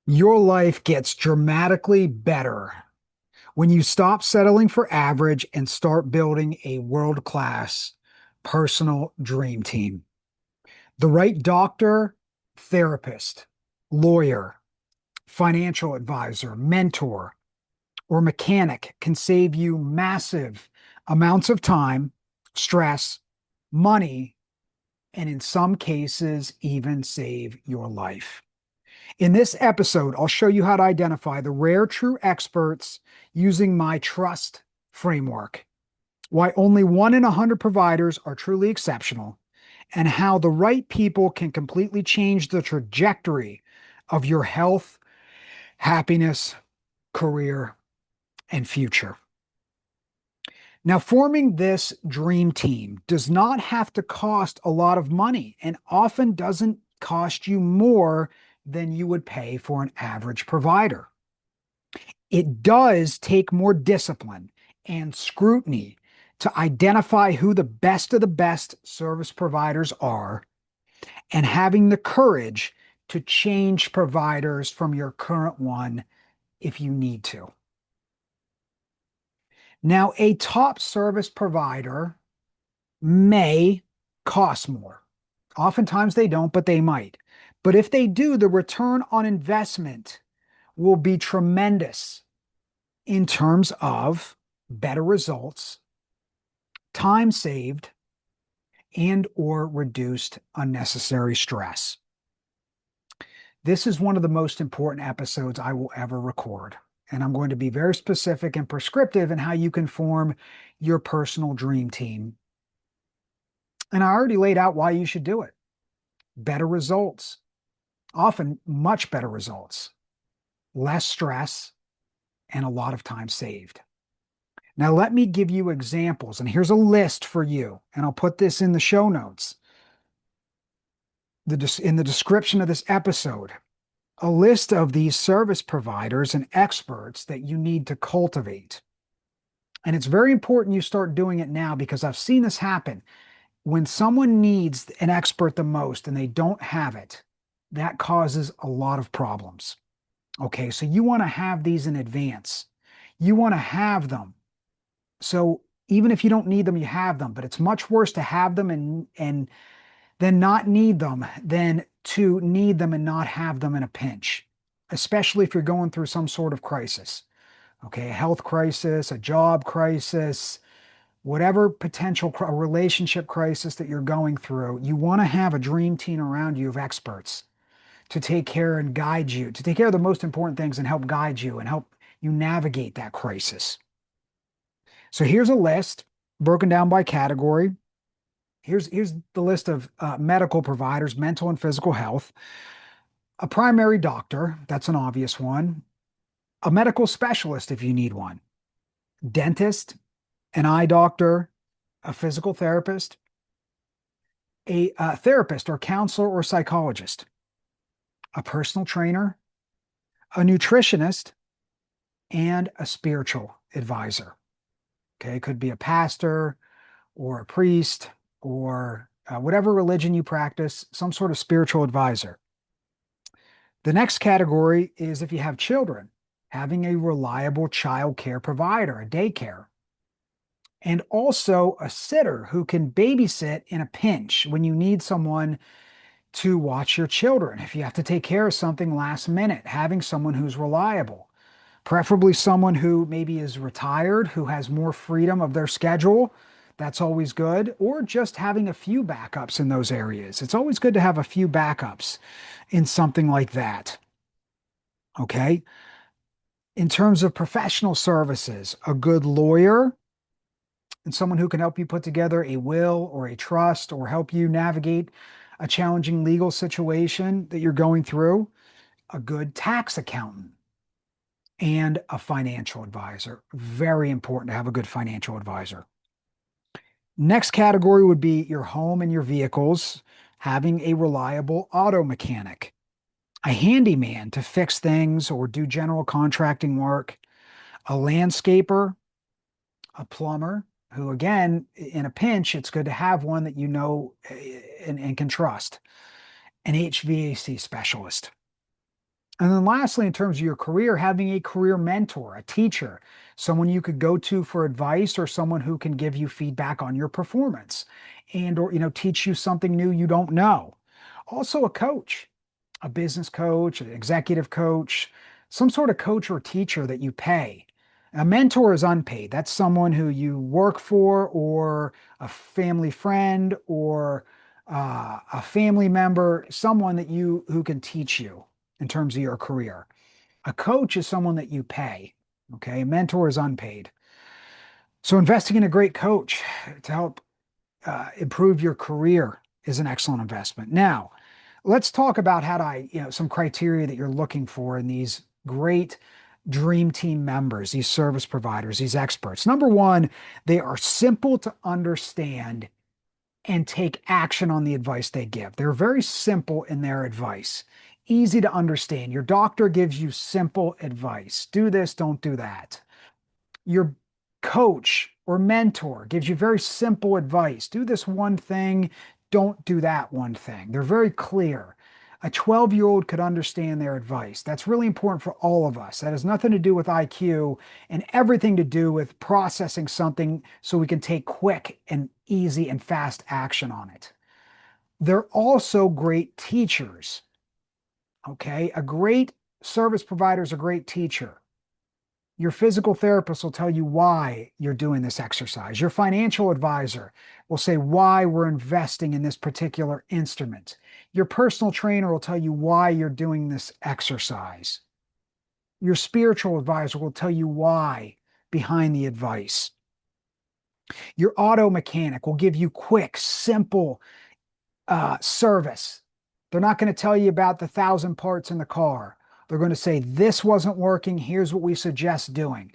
Your life gets dramatically better when you stop settling for average and start building a world-class personal dream team. The right doctor, therapist, lawyer, financial advisor, mentor, or mechanic can save you massive amounts of time, stress, money, and in some cases, even save your life. In this episode, I'll show you how to identify the rare true experts using my trust framework, why only 1 in 100 providers are truly exceptional, and how the right people can completely change the trajectory of your health, happiness, career, and future. Now, forming this dream team does not have to cost a lot of money and often doesn't cost you more than you would pay for an average provider. It does take more discipline and scrutiny to identify who the best of the best service providers are and having the courage to change providers from your current one if you need to. Now, a top service provider may cost more. Oftentimes they don't, but they might. But if they do, the return on investment will be tremendous in terms of better results, time saved, and or reduced unnecessary stress. This is one of the most important episodes I will ever record. And I'm going to be very specific and prescriptive in how you can form your personal dream team. And I already laid out why you should do it. Better results, often much better results, less stress, and a lot of time saved. Now, let me give you examples. And here's a list for you. And I'll put this in the show notes, in the description of this episode. A list of these service providers and experts that you need to cultivate. And it's very important you start doing it now because I've seen this happen. When someone needs an expert the most and they don't have it, that causes a lot of problems. Okay, so you want to have these in advance. You want to have them. So even if you don't need them, you have them. But it's much worse to have them and then not need them than to need them and not have them in a pinch, especially if you're going through some sort of crisis. Okay, a health crisis, a job crisis, whatever potential relationship crisis that you're going through, you want to have a dream team around you of experts to take care and guide you, to take care of the most important things and help guide you and help you navigate that crisis. So here's a list broken down by category. Here's the list of medical providers, mental and physical health. A primary doctor, that's an obvious one. A medical specialist if you need one. Dentist, an eye doctor, a physical therapist, a therapist or counselor or psychologist, a personal trainer, a nutritionist, and a spiritual advisor. Okay, it could be a pastor or a priest or whatever religion you practice, some sort of spiritual advisor. The next category is if you have children, having a reliable child care provider, a daycare, and also a sitter who can babysit in a pinch when you need someone to watch your children. If you have to take care of something last minute, having someone who's reliable, preferably someone who maybe is retired, who has more freedom of their schedule. That's always good. Or just having a few backups in those areas. It's always good to have a few backups in something like that. Okay. In terms of professional services, a good lawyer and someone who can help you put together a will or a trust or help you navigate a challenging legal situation that you're going through, a good tax accountant, and a financial advisor. Very important to have a good financial advisor. Next category would be your home and your vehicles, having a reliable auto mechanic, a handyman to fix things or do general contracting work, a landscaper, a plumber, who again, in a pinch, it's good to have one that you know and can trust, an HVAC specialist. And then lastly, in terms of your career, having a career mentor, a teacher, someone you could go to for advice or someone who can give you feedback on your performance and or teach you something new you don't know. Also a coach, a business coach, an executive coach, some sort of coach or teacher that you pay. A mentor is unpaid. That's someone who you work for or a family friend or a family member, someone that you who can teach you in terms of your career. A coach is someone that you pay. Okay. A mentor is unpaid. So investing in a great coach to help improve your career is an excellent investment. Now, let's talk about some criteria that you're looking for in these great dream team members, these service providers, these experts. Number one, they are simple to understand and take action on the advice they give. They're very simple in their advice, easy to understand. Your doctor gives you simple advice. Do this, don't do that. Your coach or mentor gives you very simple advice. Do this one thing, don't do that one thing. They're very clear. A 12-year-old could understand their advice. That's really important for all of us. That has nothing to do with IQ and everything to do with processing something so we can take quick and easy and fast action on it. They're also great teachers. Okay. A great service provider is a great teacher. Your physical therapist will tell you why you're doing this exercise. Your financial advisor will say why we're investing in this particular instrument. Your personal trainer will tell you why you're doing this exercise. Your spiritual advisor will tell you why behind the advice. Your auto mechanic will give you quick, simple service. They're not going to tell you about the 1,000 parts in the car. They're going to say, this wasn't working. Here's what we suggest doing.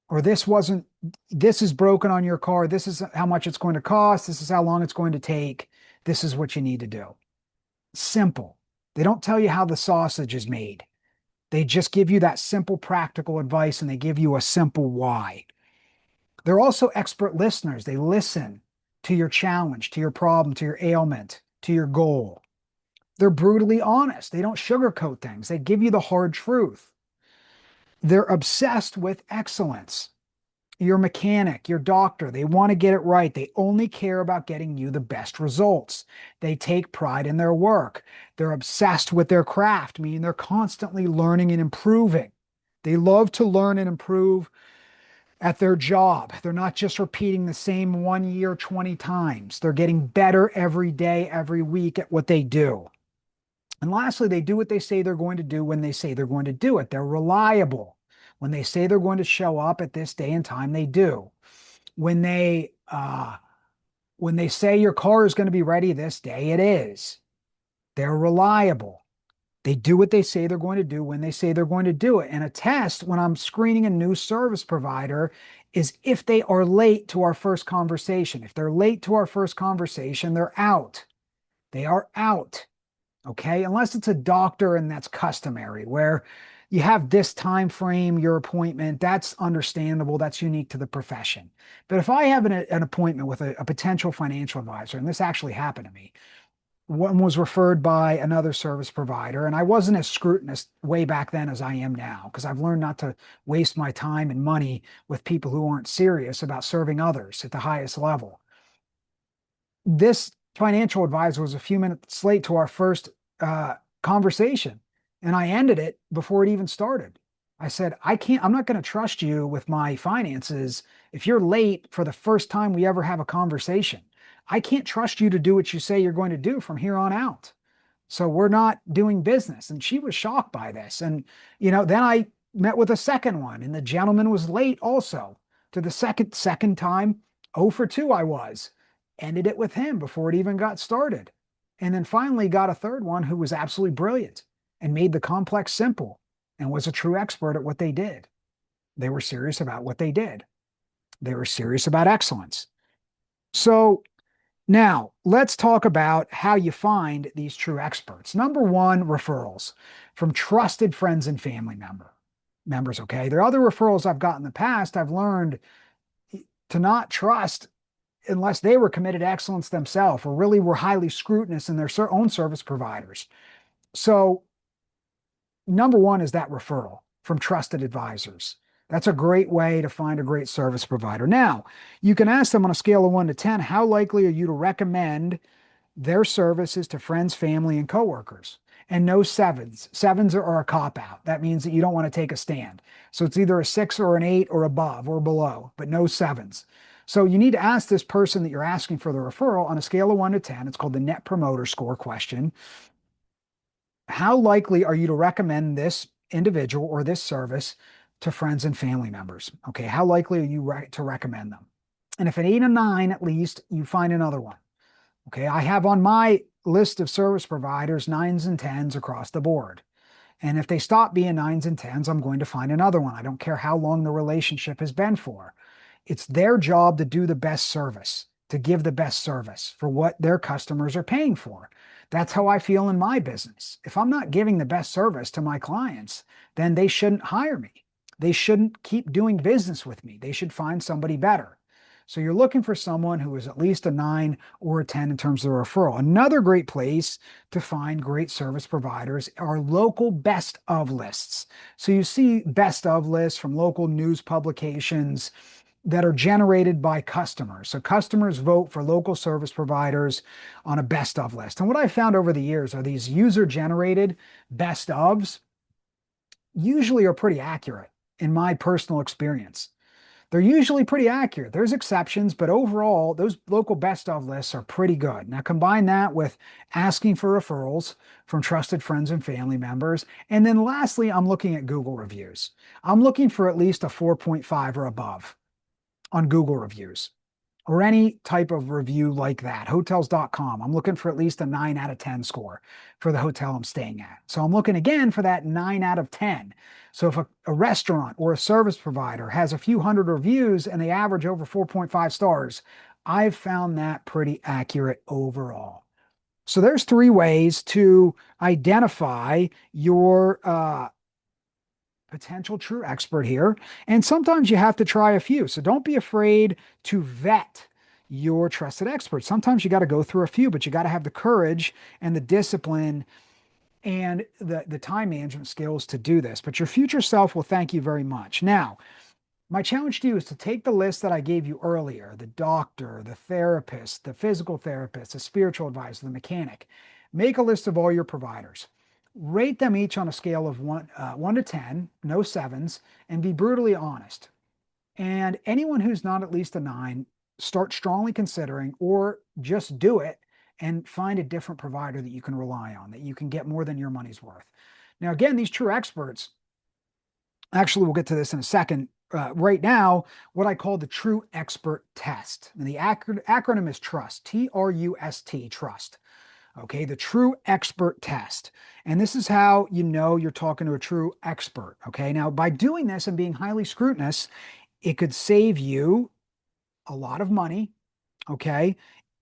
Or this is broken on your car. This is how much it's going to cost. This is how long it's going to take. This is what you need to do. Simple. They don't tell you how the sausage is made. They just give you that simple, practical advice and they give you a simple why. They're also expert listeners. They listen to your challenge, to your problem, to your ailment, to your goal. They're brutally honest. They don't sugarcoat things. They give you the hard truth. They're obsessed with excellence. Your mechanic, your doctor, they want to get it right. They only care about getting you the best results. They take pride in their work. They're obsessed with their craft, meaning they're constantly learning and improving. They love to learn and improve at their job. They're not just repeating the same 1 year 20 times. They're getting better every day, every week at what they do. And lastly, they do what they say they're going to do when they say they're going to do it. They're reliable. When they say they're going to show up at this day and time, they do. When they say your car is going to be ready this day, it is. They're reliable. They do what they say they're going to do when they say they're going to do it. And a test when I'm screening a new service provider is if they are late to our first conversation. If they're late to our first conversation, they're out. They are out. Okay, unless it's a doctor and that's customary where you have this time frame, your appointment, that's understandable, that's unique to the profession. But if I have an appointment with a potential financial advisor, and this actually happened to me, one was referred by another service provider, and I wasn't as scrutinous way back then as I am now because I've learned not to waste my time and money with people who aren't serious about serving others at the highest level. This financial advisor was a few minutes late to our first conversation, and I ended it before it even started. I said, I'm not going to trust you with my finances if you're late for the first time we ever have a conversation. I can't trust you to do what you say you're going to do from here on out. So we're not doing business. And she was shocked by this. And, then I met with a second one, and the gentleman was late also to the second time. 0 for 2 I was. Ended it with him before it even got started. And then finally got a third one who was absolutely brilliant and made the complex simple and was a true expert at what they did. They were serious about what they did. They were serious about excellence. So now let's talk about how you find these true experts. Number one, referrals from trusted friends and family members. Okay. There are other referrals I've got in the past. I've learned to not trust unless they were committed to excellence themselves or really were highly scrutinous in their own service providers. So number one is that referral from trusted advisors. That's a great way to find a great service provider. Now, you can ask them on a scale of 1 to 10, how likely are you to recommend their services to friends, family, and coworkers? And no sevens. Sevens are a cop out. That means that you don't want to take a stand. So it's either a 6 or an 8 or above or below, but no sevens. So you need to ask this person that you're asking for the referral on a scale of 1 to 10. It's called the Net Promoter Score question. How likely are you to recommend this individual or this service to friends and family members? Okay, how likely are you to recommend them? And if an 8 or 9 at least, you find another one. Okay, I have on my list of service providers 9s and 10s across the board. And if they stop being 9s and 10s, I'm going to find another one. I don't care how long the relationship has been for. It's their job to do the best service, to give the best service for what their customers are paying for. That's how I feel in my business. If I'm not giving the best service to my clients, then they shouldn't hire me. They shouldn't keep doing business with me. They should find somebody better. So you're looking for someone who is at least a 9 or a 10 in terms of the referral. Another great place to find great service providers are local best of lists. So you see best of lists from local news publications that are generated by customers. So customers vote for local service providers on a best of list. And what I found over the years are these user generated best ofs usually are pretty accurate in my personal experience. They're usually pretty accurate. There's exceptions, but overall, those local best of lists are pretty good. Now, combine that with asking for referrals from trusted friends and family members. And then lastly, I'm looking at Google reviews. I'm looking for at least a 4.5 or above on Google reviews or any type of review like that. Hotels.com, I'm looking for at least a 9 out of 10 score for the hotel I'm staying at. So I'm looking again for that 9 out of 10. So if a restaurant or a service provider has a few hundred reviews and they average over 4.5 stars, I've found that pretty accurate overall. So there's 3 ways to identify your potential true expert here. And sometimes you have to try a few. So don't be afraid to vet your trusted expert. Sometimes you got to go through a few, but you got to have the courage and the discipline and the time management skills to do this. But your future self will thank you very much. Now, my challenge to you is to take the list that I gave you earlier, the doctor, the therapist, the physical therapist, the spiritual advisor, the mechanic. Make a list of all your providers. Rate them each on a scale of 1 to 10, no sevens, and be brutally honest. And anyone who's not at least a 9, start strongly considering or just do it and find a different provider that you can rely on, that you can get more than your money's worth. Now, again, these true experts, actually, we'll get to this in a second. Right now, what I call the true expert test. And the acronym is TRUST, TRUST, trust. Okay, the true expert test. And this is how you know you're talking to a true expert. Okay, now by doing this and being highly scrutinous, it could save you a lot of money. Okay,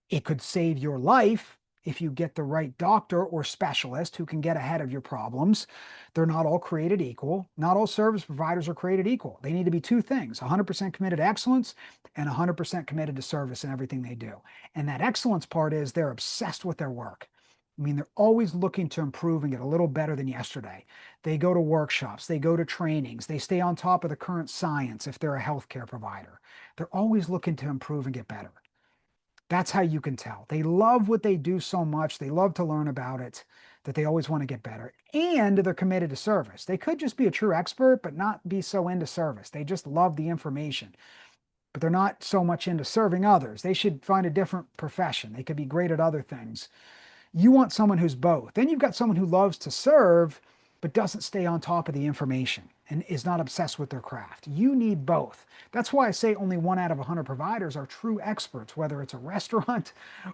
it could save your life if you get the right doctor or specialist who can get ahead of your problems. They're not all created equal. Not all service providers are created equal. They need to be 2 things: 100% committed to excellence and 100% committed to service in everything they do. And that excellence part is they're obsessed with their work. I mean, they're always looking to improve and get a little better than yesterday. They go to workshops, they go to trainings, they stay on top of the current science if they're a healthcare provider. They're always looking to improve and get better. That's how you can tell. They love what they do so much. They love to learn about it, that they always want to get better. And they're committed to service. They could just be a true expert, but not be so into service. They just love the information, but they're not so much into serving others. They should find a different profession. They could be great at other things. You want someone who's both. Then you've got someone who loves to serve, but doesn't stay on top of the information and is not obsessed with their craft. You need both. That's why I say only 1 out of 100 providers are true experts, whether it's a restaurant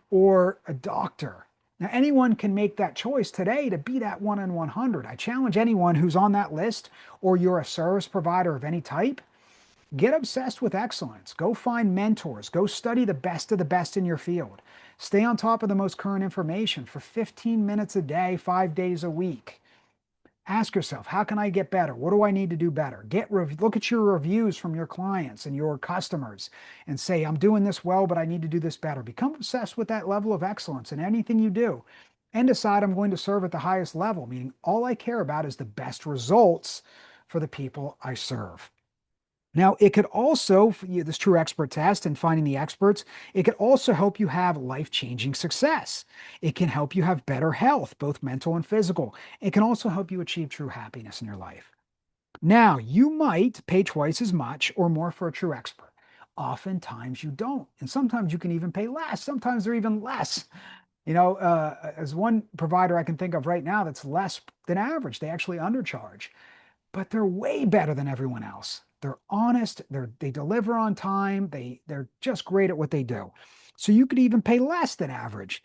or a doctor. Now, anyone can make that choice today to be that 1 in 100. I challenge anyone who's on that list, or you're a service provider of any type, get obsessed with excellence. Go find mentors. Go study the best of the best in your field. Stay on top of the most current information for 15 minutes a day, 5 days a week. Ask yourself, how can I get better? What do I need to do better? Look at your reviews from your clients and your customers and say, I'm doing this well, but I need to do this better. Become obsessed with that level of excellence in anything you do. and decide I'm going to serve at the highest level, meaning all I care about is the best results for the people I serve. Now, it could also, this true expert test and finding the experts, it could also help you have life-changing success. It can help you have better health, both mental and physical. It can also help you achieve true happiness in your life. Now, you might pay twice as much or more for a true expert. Oftentimes you don't. And sometimes you can even pay less. Sometimes they're even less. As one provider I can think of right now that's less than average, they actually undercharge, but they're way better than everyone else. They're honest, they deliver on time, they're just great at what they do. So you could even pay less than average,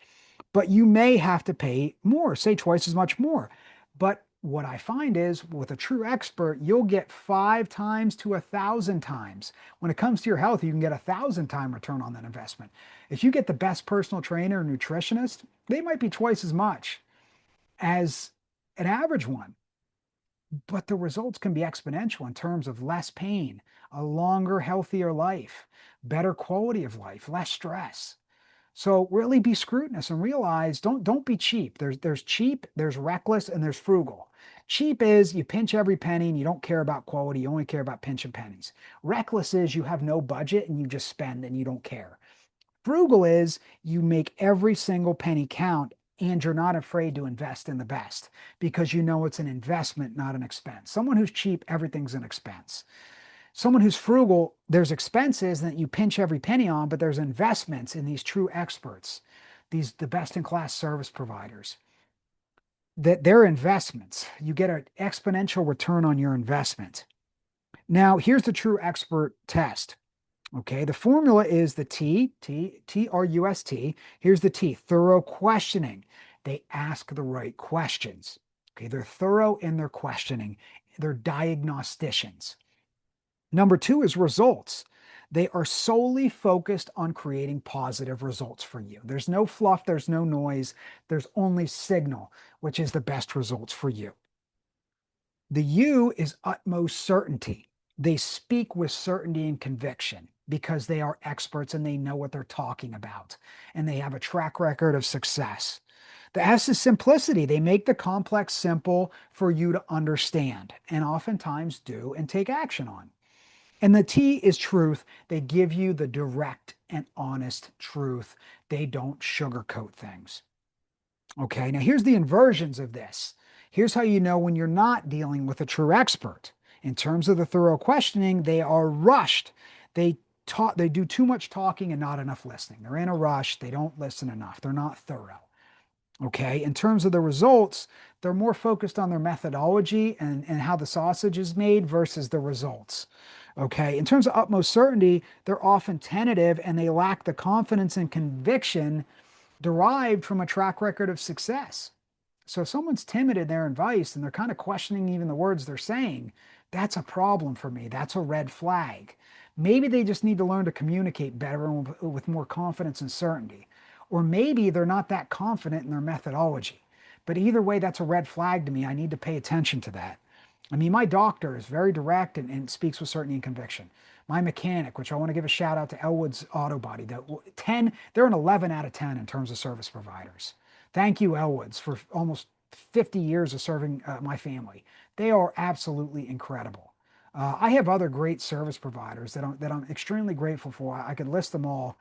but you may have to pay more, say twice as much more. But what I find is with a true expert, you'll get 5 times to 1,000 times. When it comes to your health, you can get 1,000 time return on that investment. If you get the best personal trainer or nutritionist, they might be twice as much as an average one, but the results can be exponential in terms of less pain, a longer, healthier life, better quality of life, less stress. So really be scrutinous and realize don't be cheap. There's cheap, there's reckless, and there's frugal. Cheap is you pinch every penny and you don't care about quality, you only care about pinching pennies. Reckless is you have no budget and you just spend and you don't care. Frugal is you make every single penny count and you're not afraid to invest in the best because you know it's an investment, not an expense. Someone who's cheap, everything's an expense. Someone who's frugal, there's expenses that you pinch every penny on, but there's investments in these true experts, the best in class service providers. That they're investments. You get an exponential return on your investment. Now, here's the true expert test. Okay, the formula is the Trust. Here's the T, thorough questioning. They ask the right questions. Okay, they're thorough in their questioning. They're diagnosticians. Number two is results. They are solely focused on creating positive results for you. There's no fluff, there's no noise, there's only signal, which is the best results for you. The U is utmost certainty. They speak with certainty and conviction because they are experts and they know what they're talking about and they have a track record of success. The S is simplicity. They make the complex simple for you to understand and oftentimes do and take action on. And the T is truth. They give you the direct and honest truth. They don't sugarcoat things. Okay, now here's the inversions of this. Here's how you know when you're not dealing with a true expert. In terms of the thorough questioning, they are rushed. They do too much talking and not enough listening. They're in a rush. They don't listen enough. They're not thorough. Okay, in terms of the results, they're more focused on their methodology and how the sausage is made versus the results. Okay, in terms of utmost certainty, they're often tentative and they lack the confidence and conviction derived from a track record of success. So if someone's timid in their advice and they're kind of questioning even the words they're saying, that's a problem for me. That's a red flag. Maybe they just need to learn to communicate better and with more confidence and certainty. Or maybe they're not that confident in their methodology. But either way, that's a red flag to me. I need to pay attention to that. I mean, my doctor is very direct and speaks with certainty and conviction. My mechanic, which I want to give a shout out to Elwood's Auto Body, they're an 11 out of 10 in terms of service providers. Thank you, Elwoods, for almost 50 years of serving my family. They are absolutely incredible. I have other great service providers that I'm extremely grateful for. I could list them all,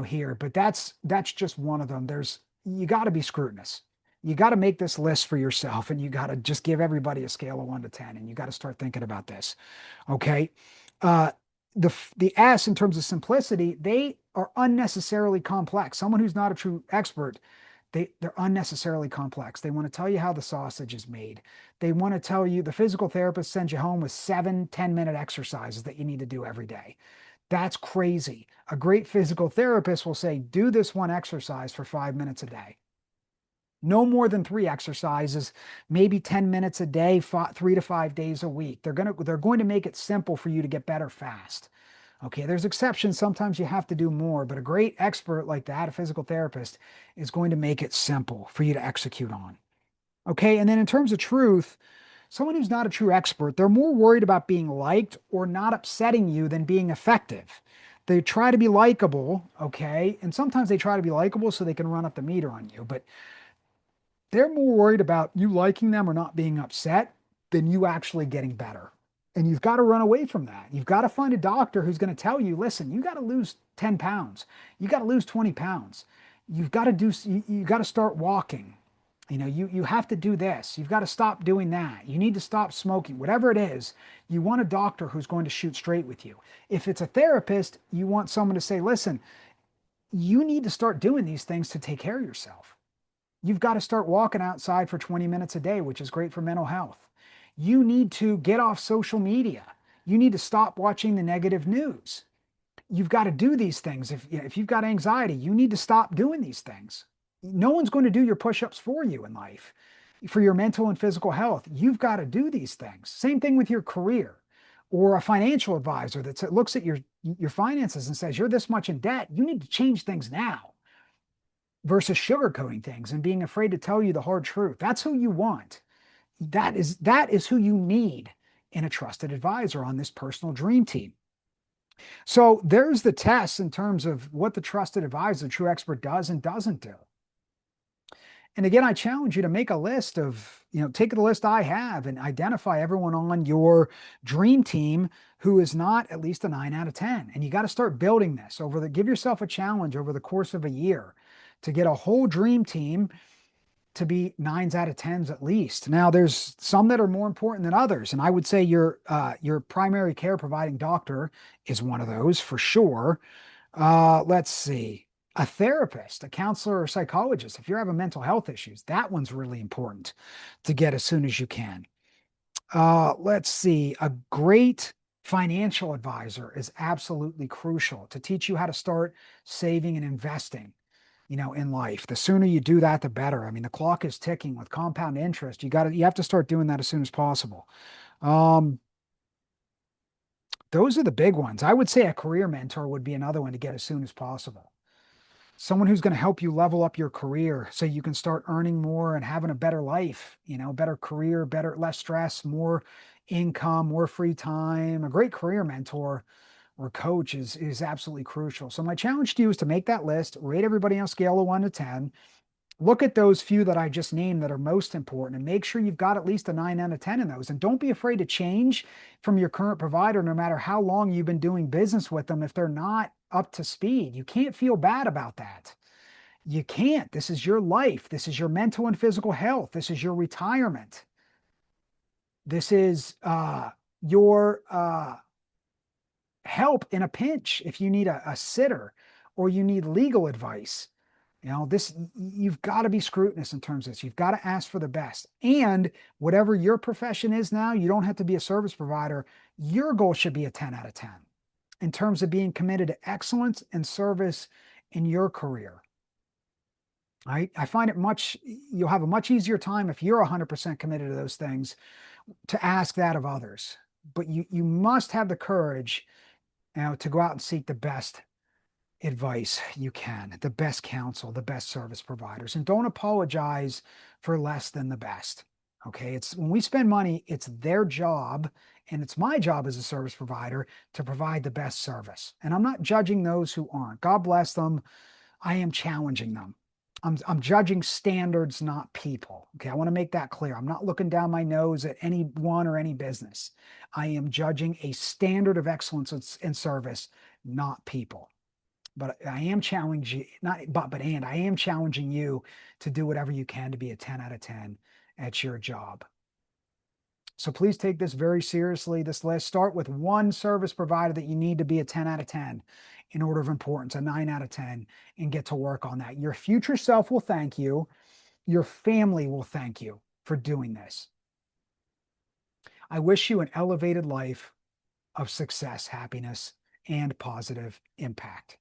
here, but that's just one of them. You got to be scrutinous. You got to make this list for yourself, and you got to just give everybody a scale of 1 to 10, and you got to start thinking about this. Okay, uh, the S in terms of simplicity, they are unnecessarily complex. Someone who's not a true expert, they're unnecessarily complex. They want to tell you how the sausage is made. They want to tell you the physical therapist sends you home with 7 10-minute exercises that you need to do every day. That's crazy. A great physical therapist will say, do this one exercise for 5 minutes a day. No more than 3 exercises, maybe 10 minutes a day, 3 to 5 days a week. They're going to make it simple for you to get better fast. Okay, there's exceptions. Sometimes you have to do more, but a great expert like that, a physical therapist, is going to make it simple for you to execute on. Okay, and then in terms of truth, someone who's not a true expert, they're more worried about being liked or not upsetting you than being effective. They try to be likable, okay, and sometimes they try to be likable so they can run up the meter on you, but They're more worried about you liking them or not being upset than you actually getting better. And you've got to run away from that. You've got to find a doctor who's going to tell you, listen, you got to lose 10 pounds. You got to lose 20 pounds. You've got to you got to start walking. You have to do this. You've got to stop doing that. You need to stop smoking. Whatever it is, you want a doctor who's going to shoot straight with you. If it's a therapist, you want someone to say, listen, you need to start doing these things to take care of yourself. You've got to start walking outside for 20 minutes a day, which is great for mental health. You need to get off social media. You need to stop watching the negative news. You've got to do these things. If you've got anxiety, you need to stop doing these things. No one's going to do your push-ups for you in life. For your mental and physical health, you've got to do these things. Same thing with your career or a financial advisor that looks at your finances and says, you're this much in debt. You need to change things now versus sugarcoating things and being afraid to tell you the hard truth. That's who you want. That is who you need in a trusted advisor on this personal dream team. So there's the test in terms of what the trusted advisor, true expert does and doesn't do. And again, I challenge you to make a list of, take the list I have and identify everyone on your dream team who is not at least a 9 out of 10. And you got to start building this give yourself a challenge over the course of a year to get a whole dream team to be 9s out of 10s at least. Now, there's some that are more important than others. And I would say your primary care providing doctor is one of those for sure. Let's see. A therapist, a counselor, or psychologist, if you're having mental health issues, that one's really important to get as soon as you can. Let's see. A great financial advisor is absolutely crucial to teach you how to start saving and investing, in life. The sooner you do that, the better. I mean, the clock is ticking with compound interest. You have to start doing that as soon as possible. Um, those are the big ones. I would say a career mentor would be another one to get as soon as possible. Someone who's going to help you level up your career so you can start earning more and having a better life, better career, less stress, more income, more free time. A great career mentor or coach is absolutely crucial. So my challenge to you is to make that list, rate everybody on a scale of 1 to 10. Look at those few that I just named that are most important and make sure you've got at least a 9 out of 10 in those. And don't be afraid to change from your current provider, no matter how long you've been doing business with them, if they're not up to speed. You can't feel bad about that. You can't. This is your life. This is your mental and physical health. This is your retirement. This is your help in a pinch if you need a sitter or you need legal advice. You've got to be scrutinous in terms of this. You've got to ask for the best. And whatever your profession is now, you don't have to be a service provider. Your goal should be a 10 out of 10 in terms of being committed to excellence and service in your career. I find you'll have a much easier time if you're 100% committed to those things to ask that of others. But you must have the courage, to go out and seek the best advice you can, the best counsel, the best service providers, and don't apologize for less than the best. Okay. It's when we spend money, it's their job and it's my job as a service provider to provide the best service. And I'm not judging those who aren't. God bless them. I am challenging them. I'm judging standards, not people. Okay. I want to make that clear. I'm not looking down my nose at anyone or any business. I am judging a standard of excellence in service, not people. But I am challenging I am challenging you to do whatever you can to be a 10 out of 10 at your job. So please take this very seriously. This list, start with one service provider that you need to be a 10 out of 10 in order of importance, a 9 out of 10, and get to work on that. Your future self will thank you. Your family will thank you for doing this. I wish you an elevated life of success, happiness, and positive impact.